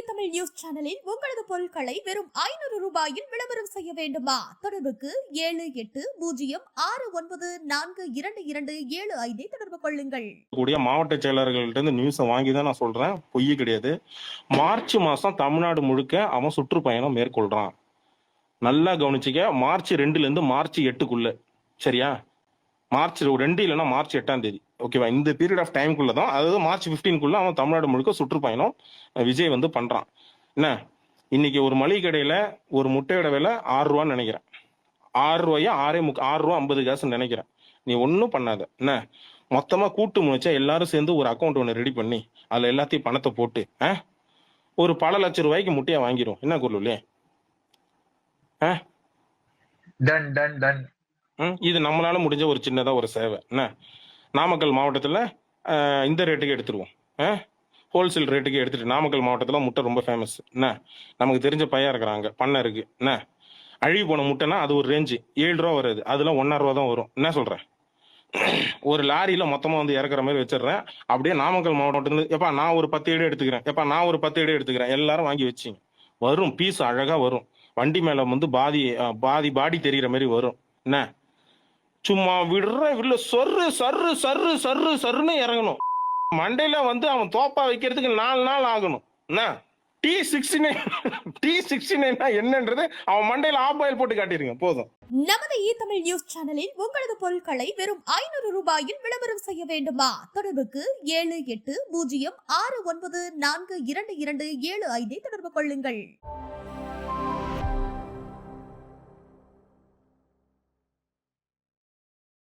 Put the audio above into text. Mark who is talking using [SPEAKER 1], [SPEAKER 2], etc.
[SPEAKER 1] Tamil news சேனலில் உங்களது பொருட்களை வெறும் 500 ரூபாயில் விளம்பரம் செய்ய வேண்டுமா? தொடர்புக்கு 7806942275 தொடர்பு கொள்ளுங்கள்.
[SPEAKER 2] மாவட்ட செயலர்கள்ட்ட நியூஸ் வாங்கி தான் நான் சொல்றேன், பொய் கிடையாது. மார்ச் மாசம் தமிழ்நாடு முழுக்க அவன் சுற்றுப்பயணம் மேற்கொள்றான். நல்லா கவனிச்சுக்க. மார்ச் 2ல இருந்து மார்ச் 8க்குள்ள, சரியா? மார்ச் 2 இல்லைன்னா மார்ச் 8ஆம் தேதி, ஓகேவா? இந்த பீரியட் ஆஃப் டைமுக்குள்ள தான், அதாவது மார்ச் 15க்குள்ள அவன் தமிழ்நாடு முழுக்க சுற்றுப்பயணம் விஜய் வந்து பண்றான். என்ன, இன்னைக்கு ஒரு மளிகை கடையில ஒரு முட்டையோட விலை 6 ரூபான்னு நினைக்கிறேன். 6 ரூபாயா 6 ரூபா 50 காசுன்னு நினைக்கிறேன். நீ ஒன்றும் பண்ணாத. என்ன, மொத்தமா கூட்டு முனைச்சா எல்லாரும் சேர்ந்து ஒரு அக்கௌண்ட் ஒன்று ரெடி பண்ணி அதுல எல்லாத்தையும் பணத்தை போட்டு ஒரு பல லட்சம் ரூபாய்க்கு முட்டையா வாங்கிடும். என்ன குருளே?
[SPEAKER 3] Done done done.
[SPEAKER 2] இது நம்மளால முடிஞ்ச ஒரு சின்னதா ஒரு சேவை. என்ன, நாமக்கல் மாவட்டத்துல இந்த ரேட்டுக்கு எடுத்துருவோம். ஹோல்சேல் ரேட்டுக்கு எடுத்துட்டு, நாமக்கல் மாவட்டத்துல முட்டை ரொம்ப ஃபேமஸ். என்ன, நமக்கு தெரிஞ்ச பையன் இருக்கிறாங்க, பண்ணை இருக்கு. என்ன, அழுகி போன முட்டைனா அது ஒரு ரேஞ்சு 7 ரூபா வருது, அதுல 1.5 ரூபா தான் வரும். என்ன சொல்றேன்? ஒரு லாரியில மொத்தமா வந்து இறக்குற மாதிரி வச்சிடுறேன். அப்படியே நாமக்கல் மாவட்டத்துல எப்பா நான் ஒரு 10 ஏடு எடுத்துக்கிறேன், எப்பா நான் ஒரு 10 ஏடு எடுத்துக்கிறேன், எல்லாரும் வாங்கி வச்சிங்க. வரும், பீஸ் அழகா வரும். வண்டி மேல வந்து பாடி தெரிகிற மாதிரி வரும். என்ன, சும்மா விடுற சொர்ரு சர்ரு சர்ரு சர்ரு சர்ருன்னு இறங்கணும். மண்டையில வந்து அவன் தோப்பா வைக்கிறதுக்கு 4 நாள் ஆகணும். என்ன, T69 என்னன்றது அவன் மண்டையில ஆஃப் ஆயில் போட்டு காட்டிருங்க போதும்.
[SPEAKER 1] நமது தமிழ் நியூஸ் சேனலில் உங்களது பொருட்களை வெறும் 500 ரூபாயில் விளம்பரம் செய்ய வேண்டுமா? தொடர்புக்கு 7806942275 தொடர்பு கொள்ளுங்கள்.